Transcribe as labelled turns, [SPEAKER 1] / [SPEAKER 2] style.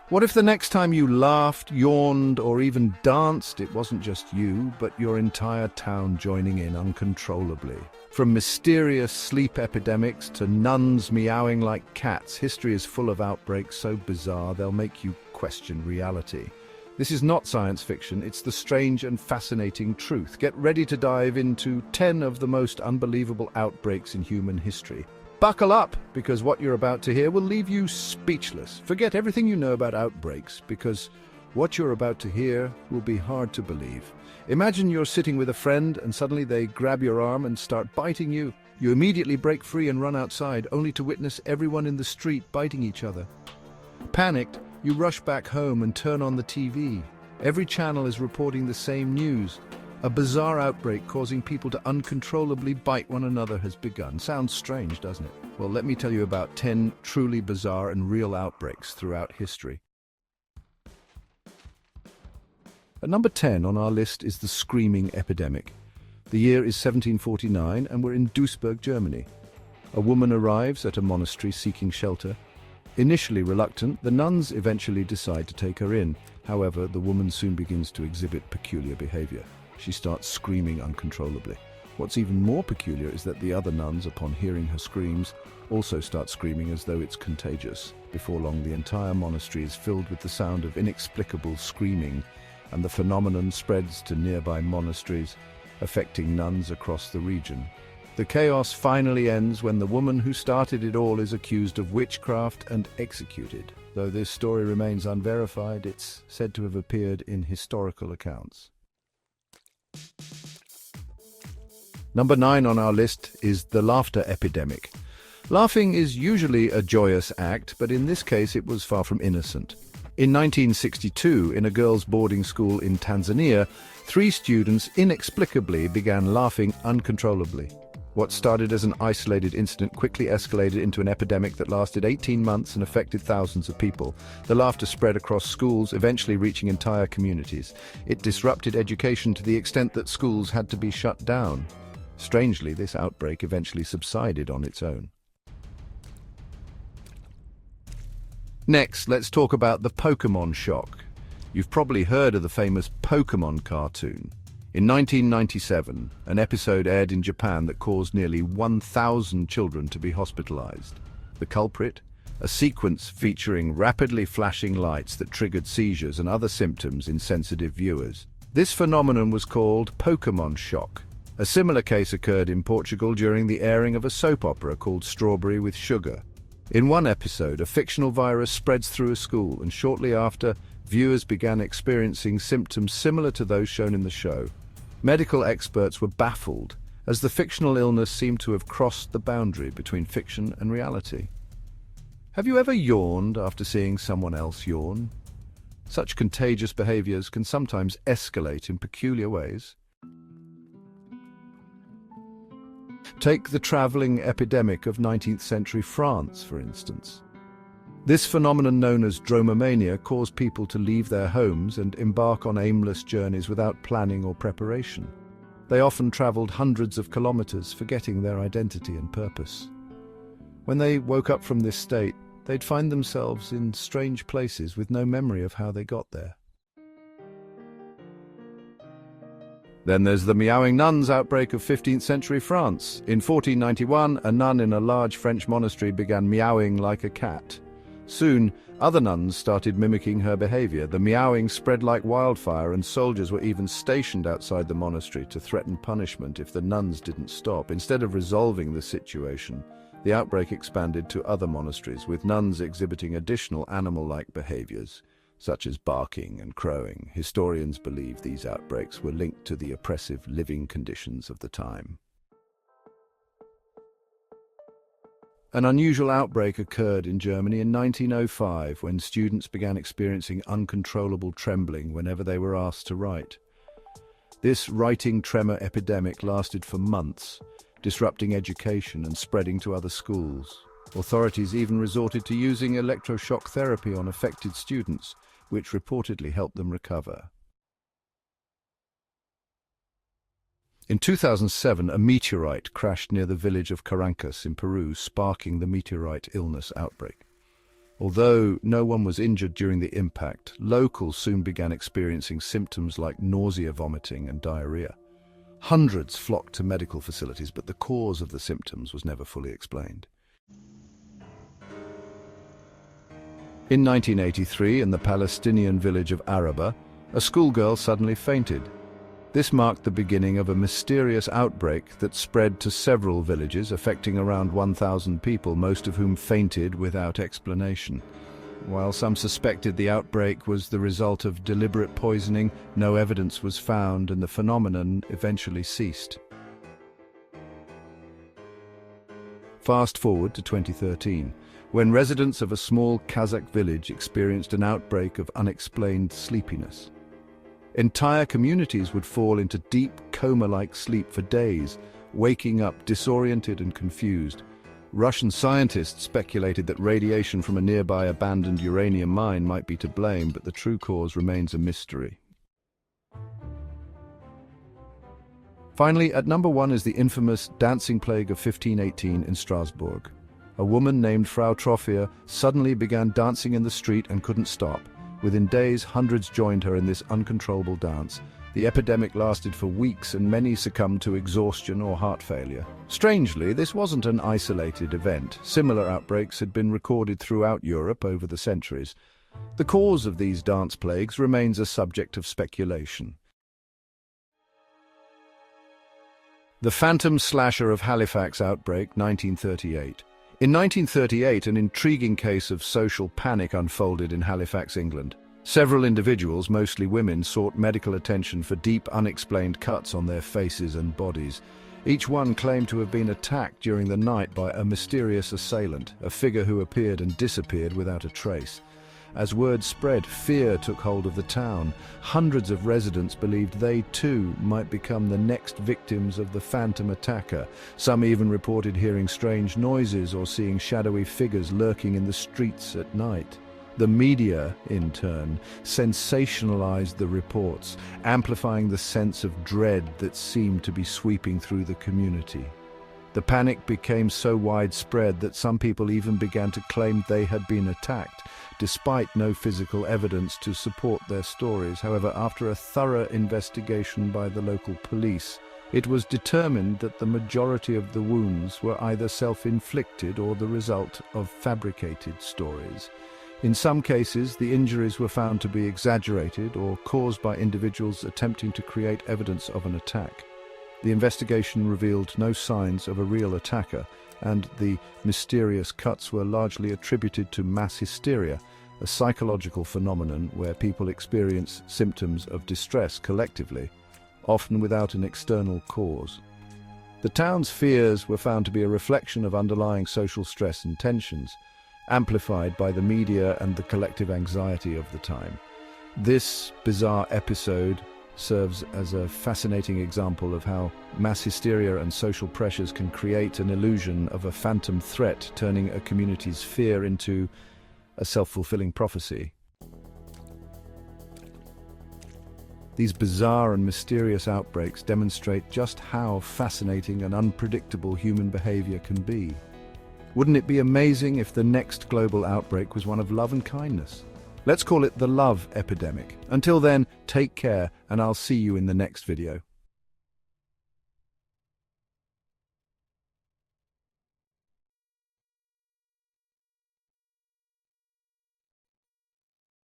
[SPEAKER 1] What if the next time you laughed, yawned, or even danced, it wasn't just you, but your entire town joining in uncontrollably? From mysterious sleep epidemics to nuns meowing like cats, history is full of outbreaks so bizarre they'll make you question reality. This is not science fiction, it's the strange and fascinating truth. Get ready to dive into 10 of the most unbelievable outbreaks in human history. Buckle up, because what you're about to hear will leave you speechless. Forget everything you know about outbreaks, because what you're about to hear will be hard to believe. Imagine you're sitting with a friend and suddenly they grab your arm and start biting you. You immediately break free and run outside, only to witness everyone in the street biting each other. Panicked, you rush back home and turn on the TV. Every channel is reporting the same news. A bizarre outbreak causing people to uncontrollably bite one another has begun. Sounds strange, doesn't it? Well, let me tell you about 10 truly bizarre and real outbreaks throughout history. At number 10 on our list is the Screaming Epidemic. The year is 1749 and we're in Duisburg, Germany. A woman arrives at a monastery seeking shelter. Initially reluctant, the nuns eventually decide to take her in. However, the woman soon begins to exhibit peculiar behavior. She starts screaming uncontrollably. What's even more peculiar is that the other nuns, upon hearing her screams, also start screaming as though it's contagious. Before long, the entire monastery is filled with the sound of inexplicable screaming, and the phenomenon spreads to nearby monasteries, affecting nuns across the region. The chaos finally ends when the woman who started it all is accused of witchcraft and executed. Though this story remains unverified, it's said to have appeared in historical accounts. Number 9 on our list is the Laughter Epidemic. Laughing is usually a joyous act, but in this case it was far from innocent. In 1962, in a girls' boarding school in Tanzania, 3 students inexplicably began laughing uncontrollably. What started as an isolated incident quickly escalated into an epidemic that lasted 18 months and affected thousands of people. The laughter spread across schools, eventually reaching entire communities. It disrupted education to the extent that schools had to be shut down. Strangely, this outbreak eventually subsided on its own. Next, let's talk about the Pokémon Shock. You've probably heard of the famous Pokémon cartoon. In 1997, an episode aired in Japan that caused nearly 1,000 children to be hospitalized. The culprit? A sequence featuring rapidly flashing lights that triggered seizures and other symptoms in sensitive viewers. This phenomenon was called Pokémon Shock. A similar case occurred in Portugal during the airing of a soap opera called Strawberry with Sugar. In one episode, a fictional virus spreads through a school, and shortly after, viewers began experiencing symptoms similar to those shown in the show. Medical experts were baffled, as the fictional illness seemed to have crossed the boundary between fiction and reality. Have you ever yawned after seeing someone else yawn? Such contagious behaviors can sometimes escalate in peculiar ways. Take the Traveling Epidemic of 19th century France, for instance. This phenomenon known as dromomania caused people to leave their homes and embark on aimless journeys without planning or preparation. They often traveled hundreds of kilometers, forgetting their identity and purpose. When they woke up from this state, they'd find themselves in strange places with no memory of how they got there. Then there's the Meowing Nuns outbreak of 15th century France. In 1491, a nun in a large French monastery began meowing like a cat. Soon, other nuns started mimicking her behavior. The meowing spread like wildfire, and soldiers were even stationed outside the monastery to threaten punishment if the nuns didn't stop. Instead of resolving the situation, the outbreak expanded to other monasteries, with nuns exhibiting additional animal-like behaviors, such as barking and crowing. Historians believe these outbreaks were linked to the oppressive living conditions of the time. An unusual outbreak occurred in Germany in 1905 when students began experiencing uncontrollable trembling whenever they were asked to write. This writing tremor epidemic lasted for months, disrupting education and spreading to other schools. Authorities even resorted to using electroshock therapy on affected students, which reportedly helped them recover. In 2007, a meteorite crashed near the village of Caracas in Peru, sparking the Meteorite Illness outbreak. Although no one was injured during the impact, locals soon began experiencing symptoms like nausea, vomiting, and diarrhea. Hundreds flocked to medical facilities, but the cause of the symptoms was never fully explained. In 1983, in the Palestinian village of Araba, a schoolgirl suddenly fainted. This marked the beginning of a mysterious outbreak that spread to several villages, affecting around 1,000 people, most of whom fainted without explanation. While some suspected the outbreak was the result of deliberate poisoning, no evidence was found and the phenomenon eventually ceased. Fast forward to 2013, when residents of a small Kazakh village experienced an outbreak of unexplained sleepiness. Entire communities would fall into deep coma-like sleep for days, waking up disoriented and confused. Russian scientists speculated that radiation from a nearby abandoned uranium mine might be to blame, but the true cause remains a mystery. Finally, at number 1 is the infamous dancing plague of 1518 in Strasbourg. A woman named Frau Trophia suddenly began dancing in the street and couldn't stop. Within days, hundreds joined her in this uncontrollable dance. The epidemic lasted for weeks and many succumbed to exhaustion or heart failure. Strangely, this wasn't an isolated event. Similar outbreaks had been recorded throughout Europe over the centuries. The cause of these dance plagues remains a subject of speculation. The Phantom Slasher of Halifax outbreak, 1938. In 1938, an intriguing case of social panic unfolded in Halifax, England. Several individuals, mostly women, sought medical attention for deep, unexplained cuts on their faces and bodies. Each one claimed to have been attacked during the night by a mysterious assailant, a figure who appeared and disappeared without a trace. As word spread, fear took hold of the town. Hundreds of residents believed they too might become the next victims of the phantom attacker. Some even reported hearing strange noises or seeing shadowy figures lurking in the streets at night. The media, in turn, sensationalized the reports, amplifying the sense of dread that seemed to be sweeping through the community. The panic became so widespread that some people even began to claim they had been attacked, despite no physical evidence to support their stories. However, after a thorough investigation by the local police, it was determined that the majority of the wounds were either self-inflicted or the result of fabricated stories. In some cases, the injuries were found to be exaggerated or caused by individuals attempting to create evidence of an attack. The investigation revealed no signs of a real attacker, and the mysterious cuts were largely attributed to mass hysteria, a psychological phenomenon where people experience symptoms of distress collectively, often without an external cause. The town's fears were found to be a reflection of underlying social stress and tensions, amplified by the media and the collective anxiety of the time. This bizarre episode serves as a fascinating example of how mass hysteria and social pressures can create an illusion of a phantom threat, turning a community's fear into a self-fulfilling prophecy. These bizarre and mysterious outbreaks demonstrate just how fascinating and unpredictable human behavior can be. Wouldn't it be amazing if the next global outbreak was one of love and kindness? Let's call it the Love Epidemic. Until then, take care, and I'll see you in the next video.